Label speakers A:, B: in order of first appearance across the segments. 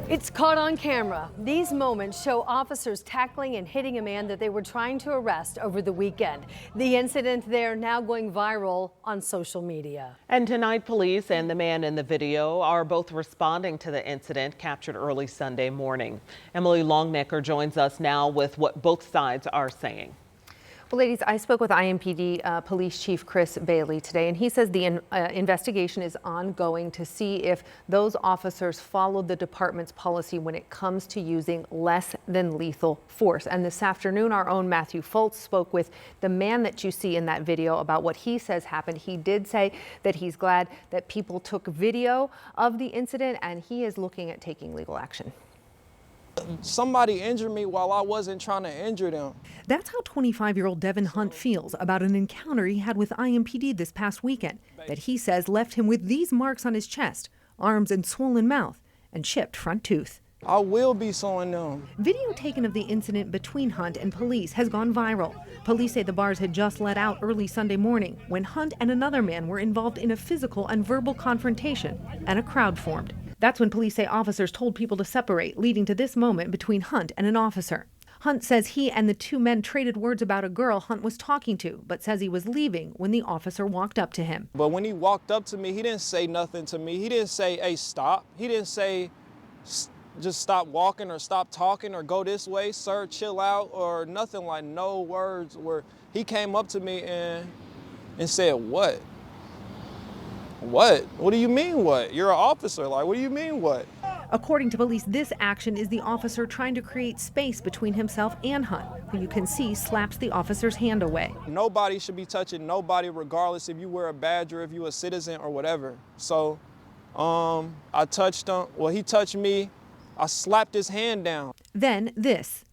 A: It's caught on camera. These moments show officers tackling and hitting a man that they were trying to arrest over the weekend. The incident there now going viral on social media.
B: And tonight, police and the man in the video are both responding to the incident captured early Sunday morning. Emily Longnecker joins us now with what both sides are saying.
C: Well, ladies, I spoke with IMPD Police Chief Chris Bailey today, and he says the investigation is ongoing to see if those officers followed the department's policy when it comes to using less than lethal force. And this afternoon, our own Matthew Foltz spoke with the man that you see in that video about what he says happened. He did say that he's glad that people took video of the incident, and he is looking at taking legal action.
D: Somebody injured me while I wasn't trying to injure them.
E: That's how 25-year-old Devin Hunt feels about an encounter he had with IMPD this past weekend that he says left him with these marks on his chest, arms and swollen mouth, and chipped front tooth.
D: I will be suing them.
E: Video taken of the incident between Hunt and police has gone viral. Police say the bars had just let out early Sunday morning when Hunt and another man were involved in a physical and verbal confrontation, and a crowd formed. That's when police say officers told people to separate, leading to this moment between Hunt and an officer. Hunt says he and the two men traded words about a girl Hunt was talking to, but says he was leaving when the officer walked up to him.
D: But when he walked up to me, he didn't say nothing to me. He didn't say, hey, stop. He didn't say, just stop walking or stop talking or go this way, sir, chill out, or nothing. Like no words where he came up to me and said, what? What? What do you mean what? You're an officer. Like, what do you mean what?
E: According to police, this action is the officer trying to create space between himself and Hunt, who you can see slaps the officer's hand away.
D: Nobody should be touching nobody, regardless if you wear a badge or if you're a citizen or whatever. So I touched him. Well, he touched me. I slapped his hand down.
E: Then this.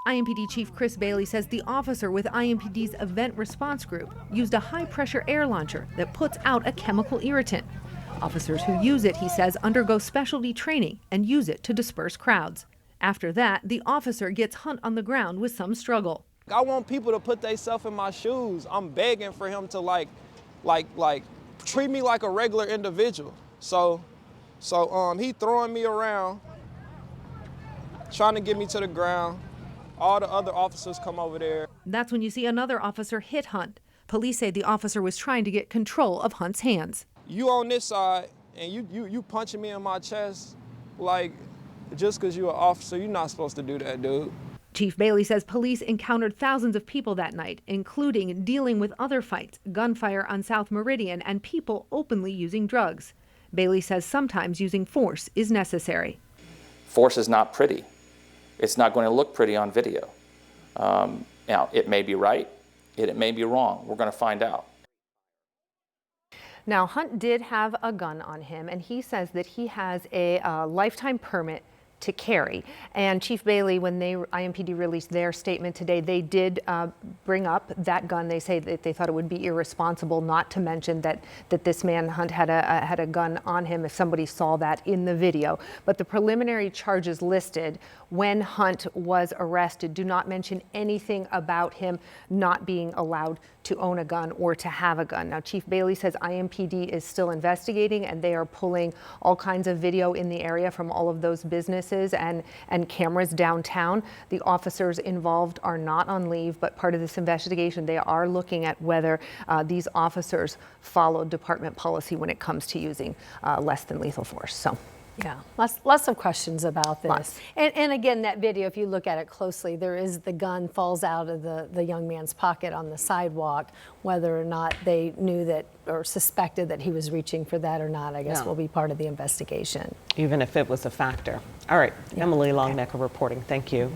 E: IMPD Chief Chris Bailey says the officer with IMPD's event response group used a high-pressure air launcher that puts out a chemical irritant. Officers who use it, he says, undergo specialty training and use it to disperse crowds. After that, the officer gets Hunt on the ground with some struggle.
D: I want people to put themselves in my shoes. I'm begging for him to like treat me like a regular individual. So he throwing me around, trying to get me to the ground. All the other officers come over there.
E: That's when you see another officer hit Hunt. Police say the officer was trying to get control of Hunt's hands.
D: You on this side and you punching me in my chest, like just because you're an officer, you're not supposed to do that, dude.
E: Chief Bailey says police encountered thousands of people that night, including dealing with other fights, gunfire on South Meridian, and people openly using drugs. Bailey says sometimes using force is necessary.
F: Force is not pretty. It's not going to look pretty on video. Now, it may be right, it may be wrong. We're going to find out.
C: Now, Hunt did have a gun on him, and he says that he has a lifetime permit to carry. And Chief Bailey, when IMPD released their statement today, they did bring up that gun. They say that they thought it would be irresponsible not to mention that this man Hunt had a gun on him if somebody saw that in the video. But the preliminary charges listed when Hunt was arrested do not mention anything about him not being allowed to own a gun or to have a gun. Now, Chief Bailey says IMPD is still investigating, and they are pulling all kinds of video in the area from all of those businesses and cameras downtown. The officers involved are not on leave, but part of this investigation, they are looking at whether these officers followed department policy when it comes to using less than lethal force. So.
A: Yeah, lots of questions about this. And again, that video, if you look at it closely, there is the gun falls out of the young man's pocket on the sidewalk. Whether or not they knew that or suspected that he was reaching for that or not, I guess will be part of the investigation.
B: Even if it was a factor. All right, yeah. Emily Longnecker reporting. Thank you.